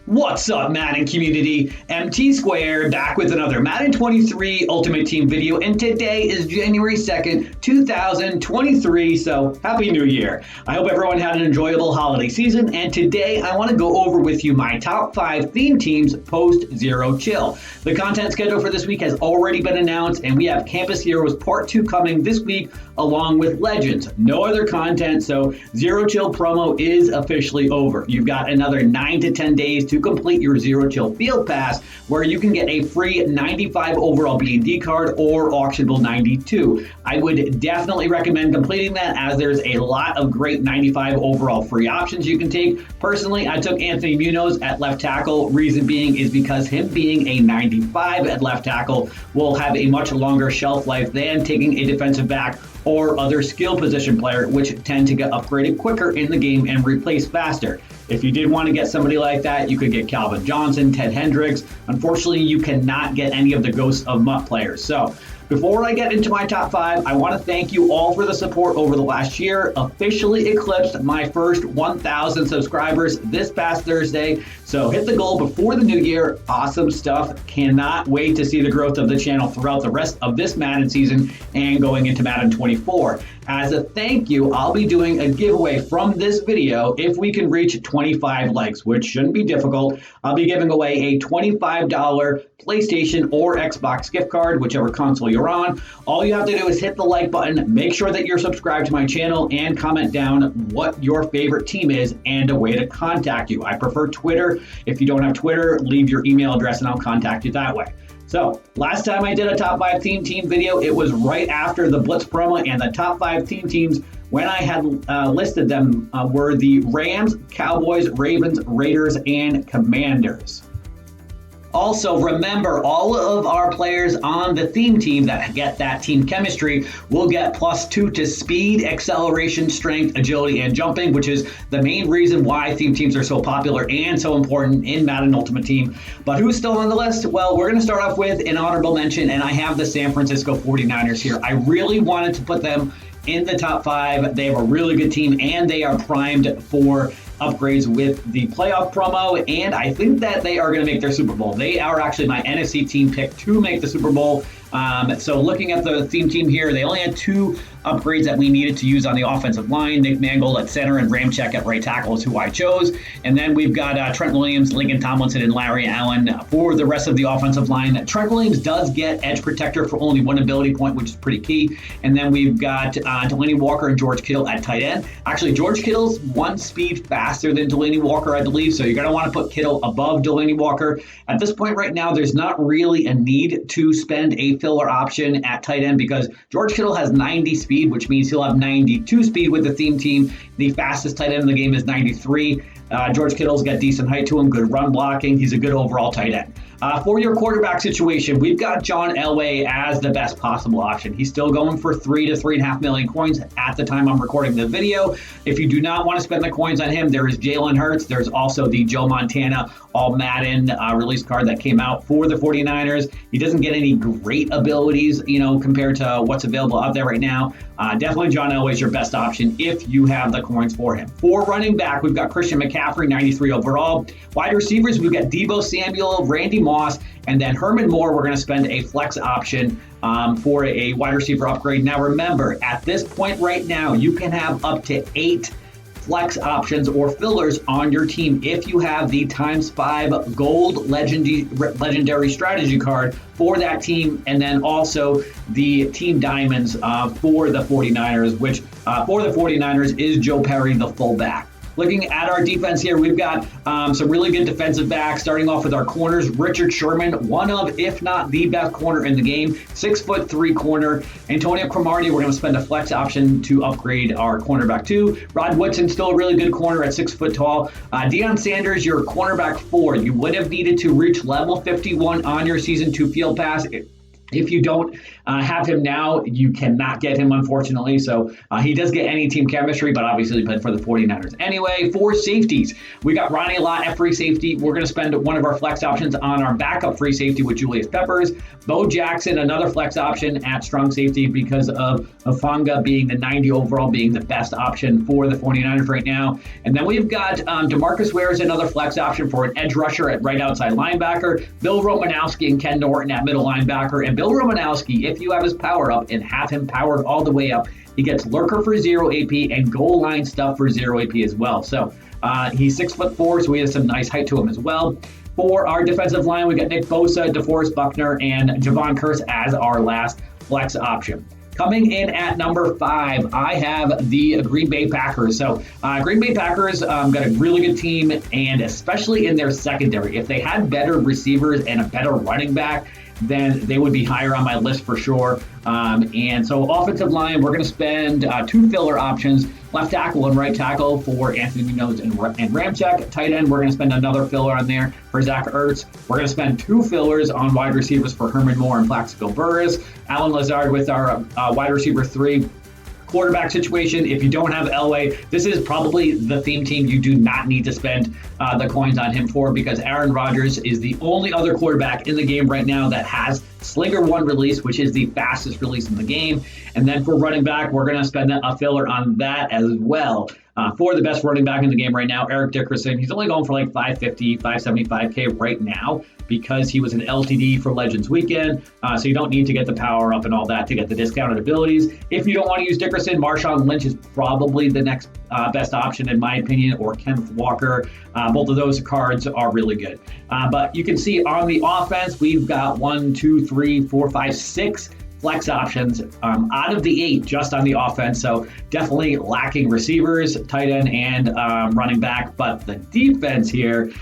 What's up, Madden community? MT Square back with another Madden 23 Ultimate Team video, and today is January 2nd, 2023, so Happy New Year. I hope everyone had an enjoyable holiday season, and today I want to go over with you my top 5 theme teams post-Zero Chill. The content schedule for this week has already been announced, and we have Campus Heroes Part 2 coming this week, along with Legends. No other content, so Zero Chill promo is officially over. You've got another 9 to 10 days to complete your Zero Chill Field Pass, where you can get a free 95 overall B&D card or auctionable 92. I would definitely recommend completing that, as there's a lot of great 95 overall free options you can take. Personally, I took Anthony Munoz at left tackle. Reason being is because him being a 95 at left tackle will have a much longer shelf life than taking a defensive back or other skill position player, which tend to get upgraded quicker in the game and replaced faster. If you did want to get somebody like that, you could get Calvin Johnson, Ted Hendricks. Unfortunately, you cannot get any of the Ghosts of Mutt players. So before I get into my top 5, I want to thank you all for the support over the last year. Officially eclipsed my first 1,000 subscribers this past Thursday. So hit the goal before the new year. Awesome stuff. Cannot wait to see the growth of the channel throughout the rest of this Madden season and going into Madden 24. As a thank you, I'll be doing a giveaway from this video if we can reach 25 likes, which shouldn't be difficult. I'll be giving away a $25 PlayStation or Xbox gift card, whichever console you're on. All you have to do is hit the like button, make sure that you're subscribed to my channel, and comment down what your favorite team is and a way to contact you. I prefer Twitter. If you don't have Twitter, leave your email address and I'll contact you that way. So last time I did a top 5 team video, it was right after the Blitz promo, and the top 5 teams when I had listed them were the Rams, Cowboys, Ravens, Raiders, and Commanders. Also, remember, all of our players on the theme team that get that team chemistry will get +2 to speed, acceleration, strength, agility, and jumping, which is the main reason why theme teams are so popular and so important in Madden Ultimate Team. But who's still on the list? Well, we're going to start off with an honorable mention, and I have the San Francisco 49ers here. I really wanted to put them in the top 5. They have a really good team, and they are primed for upgrades with the playoff promo, and I think that they are going to make their Super Bowl. They are actually my NFC team pick to make the Super Bowl. So looking at the theme team here, they only had 2 upgrades that we needed to use on the offensive line. Nick Mangold at center and Ramczyk at right tackle is who I chose. And then we've got Trent Williams, Lincoln Tomlinson, and Larry Allen for the rest of the offensive line. Trent Williams does get edge protector for only 1 ability point, which is pretty key. And then we've got Delaney Walker and George Kittle at tight end. Actually, George Kittle's 1 speed faster than Delaney Walker, I believe. So you're going to want to put Kittle above Delaney Walker. At this point right now, there's not really a need to spend a filler option at tight end because George Kittle has 90 speed, which means he'll have 92 speed with the theme team. The fastest tight end in the game is 93. George Kittle's got decent height to him, good run blocking. He's a good overall tight end. For your quarterback situation, we've got John Elway as the best possible option. He's still going for 3 to 3.5 million coins at the time I'm recording the video. If you do not want to spend the coins on him, there is Jalen Hurts. There's also the Joe Montana All Madden release card that came out for the 49ers. He doesn't get any great abilities, compared to what's available out there right now. Definitely John Elway is your best option if you have the coins for him. For running back, we've got Christian McCaffrey, 93 overall. Wide receivers, we've got Deebo Samuel, Randy Moss, and then Herman Moore. We're going to spend a flex option for a wide receiver upgrade. Now remember, at this point right now, you can have up to 8 flex options or fillers on your team if you have the ×5 gold legendary strategy card for that team, and then also the team diamonds for the 49ers, which for the 49ers is Joe Perry, the fullback. Looking at our defense here, we've got some really good defensive backs. Starting off with our corners, Richard Sherman, one of, if not the best corner in the game, 6'3" corner. Antonio Cromartie, we're going to spend a flex option to upgrade our cornerback to. Rod Woodson, still a really good corner at 6 foot tall. Deion Sanders, your cornerback 4. You would have needed to reach level 51 on your season 2 field pass. If you don't have him now, you cannot get him, unfortunately. So he does get any team chemistry, but obviously he played for the 49ers. Anyway, for safeties, we got Ronnie Lott at free safety. We're going to spend one of our flex options on our backup free safety with Julius Peppers. Bo Jackson, another flex option at strong safety because of Hufanga being the 90 overall, being the best option for the 49ers right now. And then we've got DeMarcus Ware as another flex option for an edge rusher at right outside linebacker. Bill Romanowski and Ken Norton at middle linebacker. And Bill Romanowski, if you have his power up and have him powered all the way up, he gets lurker for 0 AP and goal line stuff for 0 AP as well. So he's 6'4", so he has some nice height to him as well. For our defensive line, we got Nick Bosa, DeForest Buckner, and Javon Curse as our last flex option. Coming in at number 5, I have the Green Bay Packers. So Green Bay Packers got a really good team, and especially in their secondary. If they had better receivers and a better running back, then they would be higher on my list for sure. And so offensive line, we're going to spend 2 filler options, left tackle and right tackle for Anthony Munoz and Ramczyk. Tight end, we're going to spend another filler on there for Zach Ertz. We're going to spend 2 fillers on wide receivers for Herman Moore and Plaxico Burress. Alan Lazard with our wide receiver 3. Quarterback situation, if you don't have Elway, this is probably the theme team you do not need to spend the coins on him for, because Aaron Rodgers is the only other quarterback in the game right now that has Slinger 1 release, which is the fastest release in the game. And then for running back, we're going to spend a filler on that as well. For the best running back in the game right now, Eric Dickerson. He's only going for like 550, 575K right now because he was an LTD for Legends Weekend. So you don't need to get the power up and all that to get the discounted abilities. If you don't want to use Dickerson, Marshawn Lynch is probably the next best option in my opinion, or Kenneth Walker. Both of those cards are really good. But you can see on the offense, we've got 1, 2, 3, 4, 5, 6 flex options out of the 8 just on the offense. So definitely lacking receivers, tight end, and running back. But the defense here,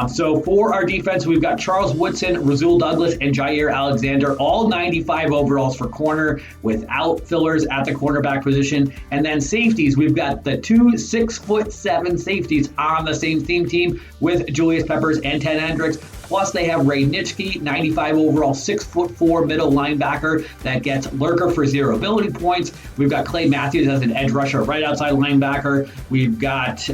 so for our defense, we've got Charles Woodson, Rasul Douglas, and Jair Alexander, all 95 overalls for corner without fillers at the cornerback position. And then safeties, we've got the 2 6'7" safeties on the same theme team with Julius Peppers and Ted Hendricks. Plus, they have Ray Nitschke, 95 overall, 6'4" middle linebacker that gets lurker for 0 ability points. We've got Clay Matthews as an edge rusher, right outside linebacker. We've got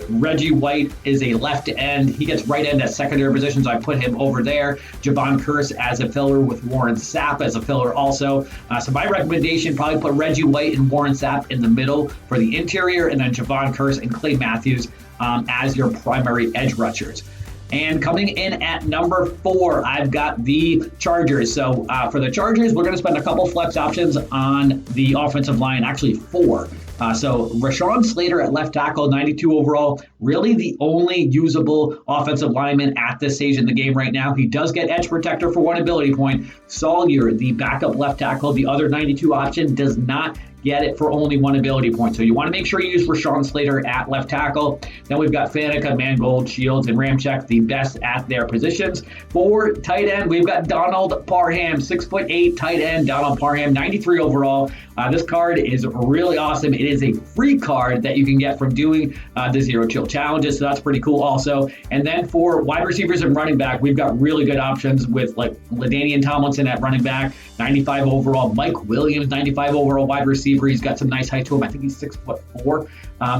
Reggie White is a left end. He gets right end at secondary position, so I put him over there. Javon Curse as a filler with Warren Sapp as a filler also. So my recommendation, probably put Reggie White and Warren Sapp in the middle for the interior, and then Javon Curse and Clay Matthews as your primary edge rushers. And coming in at number 4, I've got the Chargers. So for the Chargers, we're going to spend a couple flex options on the offensive line, actually 4. So Rashawn Slater at left tackle, 92 overall, really the only usable offensive lineman at this stage in the game right now. He does get edge protector for 1 ability point. Sawyer, the backup left tackle, the other 92 option, does not get it for only 1 ability point. So you want to make sure you use Rashawn Slater at left tackle. Then we've got Faneca, Mangold, Shields, and Ramczyk, the best at their positions. For tight end, we've got Donald Parham, 6'8" tight end, Donald Parham, 93 overall. This card is really awesome. It is a free card that you can get from doing the Zero Chill challenges, so that's pretty cool also. And then for wide receivers and running back, we've got really good options with like LaDainian Tomlinson at running back, 95 overall. Mike Williams, 95 overall wide receiver. He's got some nice height to him. I think he's 6'4".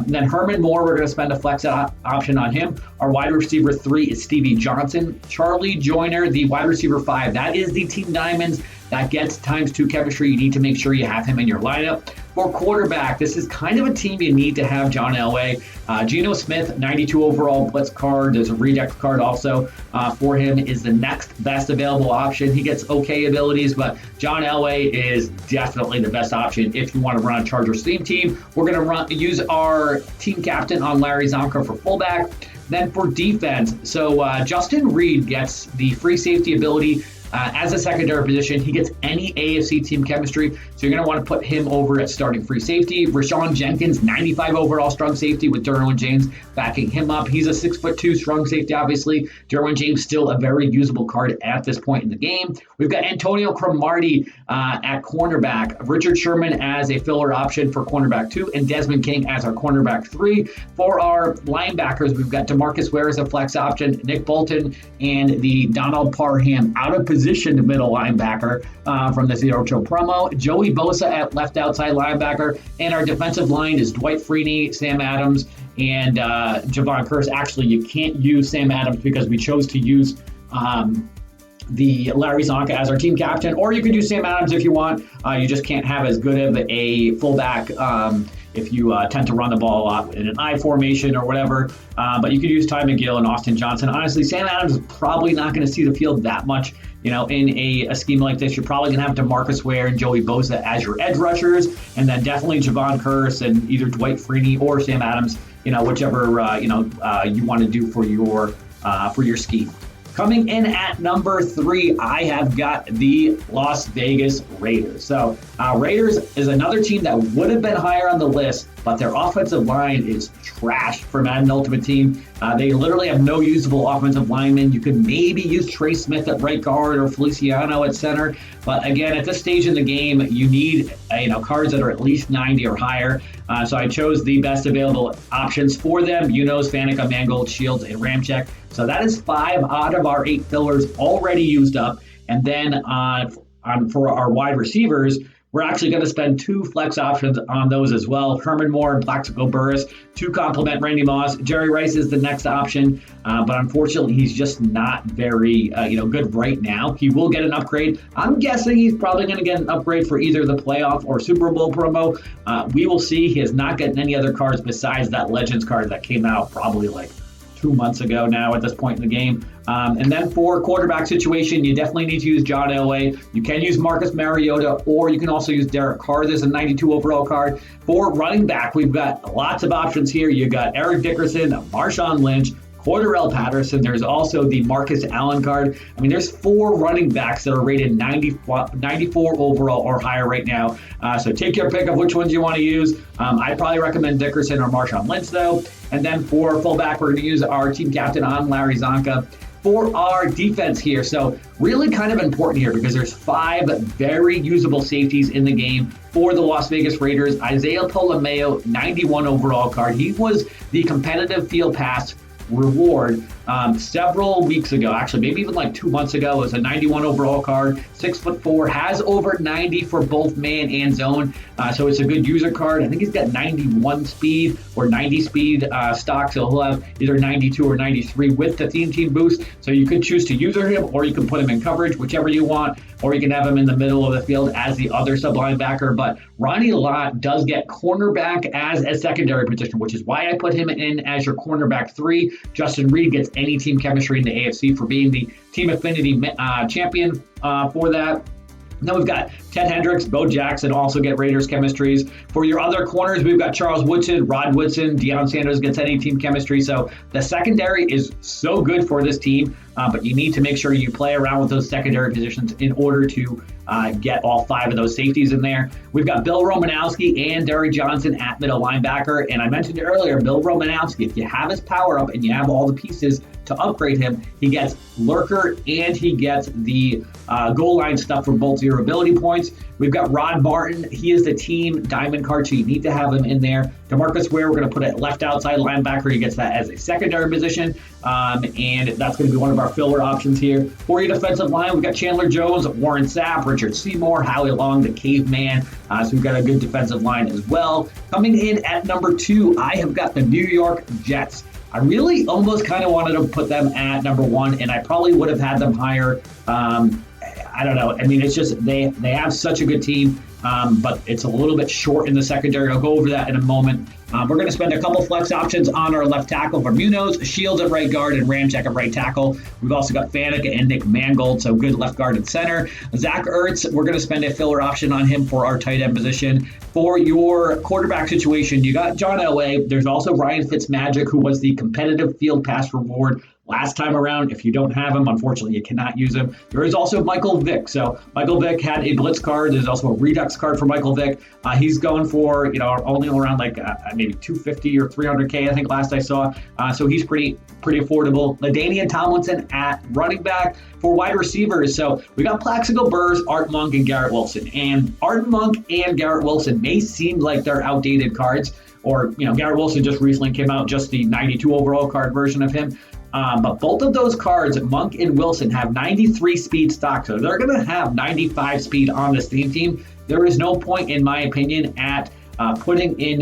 Then Herman Moore, we're going to spend a flex option on him. Our wide receiver 3 is Stevie Johnson. Charlie Joyner, the wide receiver 5. That is the Team Diamonds. That gets ×2 chemistry. You need to make sure you have him in your lineup. For quarterback, this is kind of a team you need to have John Elway. Geno Smith, 92 overall blitz card. There's a reject card also for him, is the next best available option. He gets okay abilities, but John Elway is definitely the best option if you want to run a Chargers theme team. We're going to use our team captain on Larry Zonka for fullback. Then for defense, so Justin Reed gets the free safety ability as a secondary position. He gets any AFC team chemistry, so you're going to want to put him over at starting free safety. Rashawn Jenkins, 95 overall strong safety with Derwin James backing him up. He's a 6'2" strong safety, obviously. Derwin James still a very usable card at this point in the game. We've got Antonio Cromartie at cornerback, Richard Sherman as a filler option for cornerback 2, and Desmond King as our cornerback 3. For our linebackers, we've got DeMarcus Ware as a flex option, Nick Bolton, and the Donald Parham out of position positioned middle linebacker from the Zero Chill promo. Joey Bosa at left outside linebacker. And our defensive line is Dwight Freeney, Sam Adams, and Javon Curse. Actually, you can't use Sam Adams because we chose to use the Larry Zonka as our team captain, or you could use Sam Adams if you want. You just can't have as good of a fullback if you tend to run the ball a lot in an I formation or whatever. But you could use Ty McGill and Austin Johnson. Honestly, Sam Adams is probably not going to see the field that much. In a scheme like this, you're probably going to have DeMarcus Ware and Joey Bosa as your edge rushers, and then definitely Javon Curse and either Dwight Freeney or Sam Adams, whichever you want to do for your scheme. Coming in at number 3, I have got the Las Vegas Raiders. So Raiders is another team that would have been higher on the list, but their offensive line is trash for Madden Ultimate Team. They literally have no usable offensive linemen. You could maybe use Trey Smith at right guard or Feliciano at center. But again, at this stage in the game, you need cards that are at least 90 or higher. So I chose the best available options for them. Faneca, Mangold, Shields, and Ramczyk. So that is 5 out of our 8 fillers already used up. And then for our wide receivers, we're actually going to spend 2 flex options on those as well. Herman Moore and Plaxico Burress to complement Randy Moss. Jerry Rice is the next option, but unfortunately, he's just not very good right now. He will get an upgrade. I'm guessing he's probably going to get an upgrade for either the playoff or Super Bowl promo. We will see. He has not gotten any other cards besides that Legends card that came out probably like 2 months ago now at this point in the game. And then for quarterback situation, you definitely need to use John Elway. You can use Marcus Mariota, or you can also use Derek Carr. There's a 92 overall card. For running back, we've got lots of options here. You got Eric Dickerson, Marshawn Lynch, Cordarrelle Patterson. There's also the Marcus Allen card. I mean, there's 4 running backs that are rated 94 overall or higher right now. So take your pick of which ones you want to use. I'd probably recommend Dickerson or Marshawn Lynch, though. And then for fullback, we're going to use our team captain on Larry Zonka. For our defense here, so really kind of important here because there's 5 very usable safeties in the game for the Las Vegas Raiders. Isaiah Polameo, 91 overall card. He was the competitive field pass reward several weeks ago, actually maybe even like 2 months ago. It was a 91 overall card, 6'4", has over 90 for both man and zone, so it's a good user card. I think he's got 91 speed or 90 speed stock, so he'll have either 92 or 93 with the team boost. So you could choose to user him, or you can put him in coverage, whichever you want, or you can have him in the middle of the field as the other sub linebacker. But Ronnie Lott does get cornerback as a secondary position, which is why I put him in as your cornerback 3. Justin Reed gets any team chemistry in the AFC for being the Team Affinity champion for that. And then we've got Ted Hendricks, Bo Jackson also get Raiders chemistries. For your other corners, we've got Charles Woodson, Rod Woodson, Deion Sanders gets any team chemistry. So the secondary is so good for this team, but you need to make sure you play around with those secondary positions in order to get all 5 of those safeties in there. We've got Bill Romanowski and Derek Johnson at middle linebacker. And I mentioned earlier, Bill Romanowski, if you have his power up and you have all the pieces to upgrade him, he gets lurker and he gets the goal line stuff for both your ability points. We've got Rod Martin. He is the team diamond card, so you need to have him in there. DeMarcus Ware, we're going to put at left outside linebacker. He gets that as a secondary position, and that's going to be one of our filler options here. For your defensive line, we've got Chandler Jones, Warren Sapp, Richard Seymour, Howie Long, the caveman. So we've got a good defensive line as well. Coming in at number 2, I have got the New York Jets. I really almost kind of wanted to put them at number 1, and I probably would have had them higher. I don't know. I mean, it's just they have such a good team, but it's a little bit short in the secondary. I'll go over that in a moment. We're going to spend a couple flex options on our left tackle for Munoz, Shields at right guard, and Ramczyk at right tackle. We've also got Faneca and Nick Mangold, so good left guard and center. Zach Ertz, we're going to spend a filler option on him for our tight end position. For your quarterback situation, you got John Elway. There's also Ryan Fitzmagic, who was the competitive field pass reward last time around. If you don't have him, unfortunately, you cannot use him. There is also Michael Vick. So Michael Vick had a blitz card. There's also a redux card for Michael Vick. He's going for, only around like maybe 250 or 300K, I think last I saw. So he's pretty affordable. LaDainian Tomlinson at running back. For wide receivers, so we got Plaxico Burress, Art Monk, and Garrett Wilson. And Art Monk and Garrett Wilson may seem like they're outdated cards, or Garrett Wilson just recently came out, just the 92 overall card version of him. But both of those cards, Monk and Wilson, have 93 speed stock, so they're going to have 95 speed on this team. There is no point, in my opinion, at putting in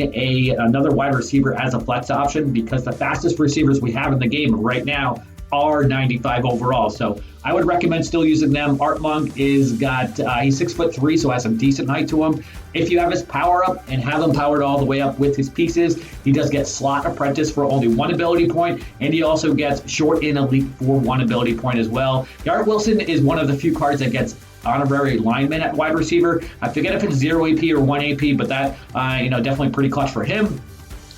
another wide receiver as a flex option, because the fastest receivers we have in the game right now are 95 overall. So I would recommend still using them. Art Monk he's 6'3", so has some decent height to him. If you have his power up and have him powered all the way up with his pieces, he does get slot apprentice for only 1 ability point, and he also gets short in elite for 1 ability point as well. Garrett Wilson is one of the few cards that gets honorary lineman at wide receiver. I forget if it's 0 AP or 1 AP, but that definitely pretty clutch for him.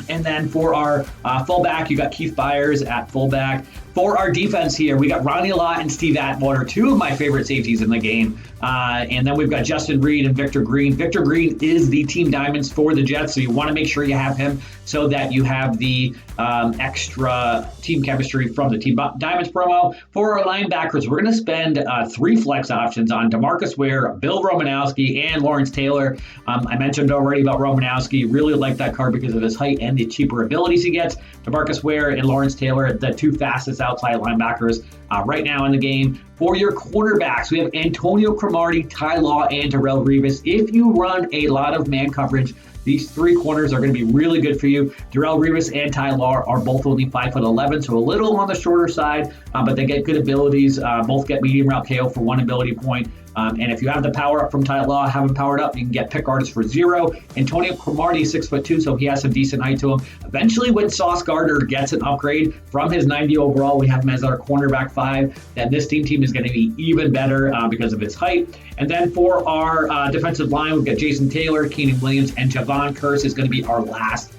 And then for our fullback, you got Keith Byers at fullback. For our defense here, we got Ronnie Lott and Steve Atwater, 2 of my favorite safeties in the game. And then we've got Justin Reed and Victor Green. Victor Green is the team diamonds for the Jets, so you want to make sure you have him so that you have the extra team chemistry from the team diamonds promo. For our linebackers, we're going to spend 3 flex options on DeMarcus Ware, Bill Romanowski, and Lawrence Taylor. I mentioned already about Romanowski. Really like that card because of his height and the cheaper abilities he gets. DeMarcus Ware and Lawrence Taylor, the 2 fastest outside linebackers right now in the game. For your quarterbacks, we have Antonio Cromartie, Ty Law, and Darrelle Revis. If you run a lot of man coverage, these 3 corners are going to be really good for you. Darrelle Revis and Ty Law are both only 5'11", so a little on the shorter side, but they get good abilities. Both get medium route KO for 1 ability point. And if you have the power up from Ty Law, have him powered up, you can get pick artist for 0. Antonio Cromartie is 6'2", so he has some decent height to him. Eventually, when Sauce Gardner gets an upgrade from his 90 overall, we have him as our cornerback 5. Then this team is going to be even better because of his height. And then for our defensive line, we've got Jason Taylor, Keenan Williams, and Javon Curse is going to be our last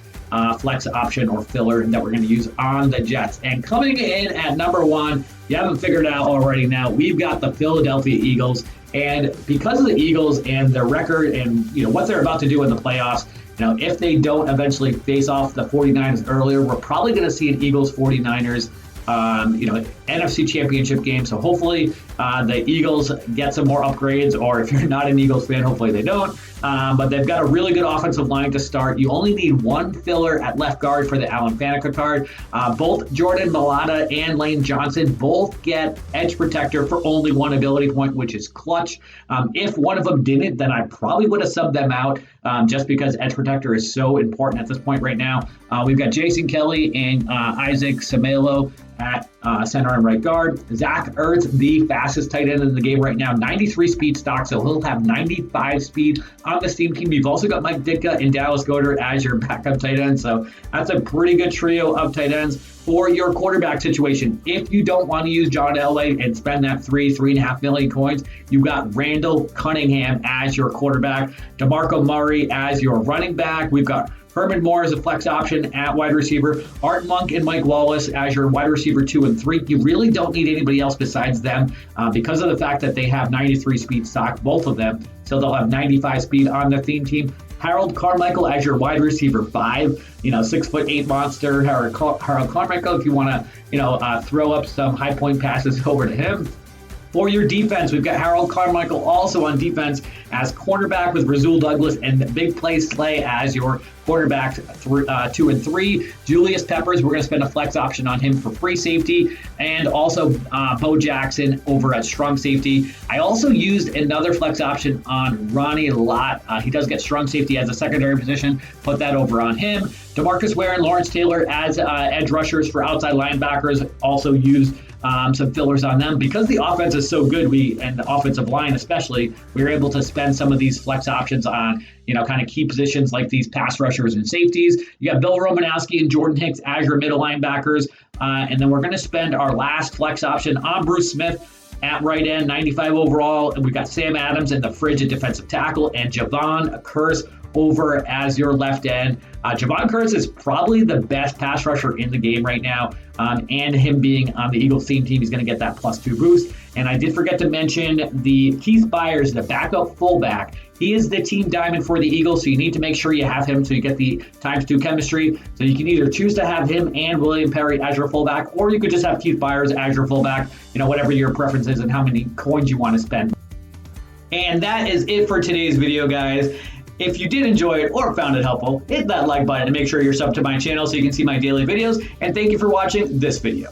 flex option or filler that we're going to use on the Jets. And coming in at number 1, you haven't figured it out already now, we've got the Philadelphia Eagles. And because of the Eagles and their record and what they're about to do in the playoffs, if they don't eventually face off the 49ers earlier, we're probably going to see an Eagles 49ers NFC Championship game. So hopefully the Eagles get some more upgrades, or if you're not an Eagles fan, hopefully they don't. But they've got a really good offensive line to start. You only need 1 filler at left guard for the Alan Faneca card. Both Jordan Mailata and Lane Johnson both get edge protector for only 1 ability point, which is clutch. If one of them didn't, then I probably would have subbed them out just because edge protector is so important at this point right now. We've got Jason Kelly and Isaac Semelo at center and right guard. Zach Ertz, the fastest tight end in the game right now, 93 speed stock, so he'll have 95 speed on the Steam team. You've also got Mike Ditka and Dallas Goedert as your backup tight end, so that's a pretty good trio of tight ends. For your quarterback situation, if you don't want to use John Elway and spend that $3.5 million coins, you've got Randall Cunningham as your quarterback, DeMarco Murray as your running back. We've got Herman Moore as a flex option at wide receiver, Art Monk and Mike Wallace as your wide receiver 2 and 3. You really don't need anybody else besides them because of the fact that they have 93 speed stock, both of them. So they'll have 95 speed on the theme team. Harold Carmichael as your wide receiver 5, 6'8" monster. Harold Carmichael, if you want to, throw up some high point passes over to him. For your defense, we've got Harold Carmichael also on defense as cornerback with Rasul Douglas and Big Play Slay as your quarterback 2 and 3. Julius Peppers, we're going to spend a flex option on him for free safety, and also Bo Jackson over at strong safety. I also used another flex option on Ronnie Lott. He does get strong safety as a secondary position. Put that over on him. DeMarcus Ware and Lawrence Taylor as edge rushers for outside linebackers. Also used some fillers on them. Because the offense is so good, and the offensive line especially, we were able to spend some of these flex options on, kind of key positions like these pass rushers and safeties. You got Bill Romanowski and Jordan Hicks as your middle linebackers. And then we're going to spend our last flex option on Bruce Smith at right end, 95 overall. And we've got Sam Adams in the fridge at defensive tackle and Javon Curse over as your left end. Javon Curse is probably the best pass rusher in the game right now. And him being on the Eagles team, he's going to get that +2 boost. And I did forget to mention the Keith Byers, the backup fullback. He is the team diamond for the Eagles, so you need to make sure you have him so you get the ×2 chemistry. So you can either choose to have him and William Perry as your fullback, or you could just have Keith Byers as your fullback, whatever your preference is and how many coins you want to spend. And that is it for today's video, guys. If you did enjoy it or found it helpful, hit that like button and make sure you're subbed to my channel so you can see my daily videos. And thank you for watching this video.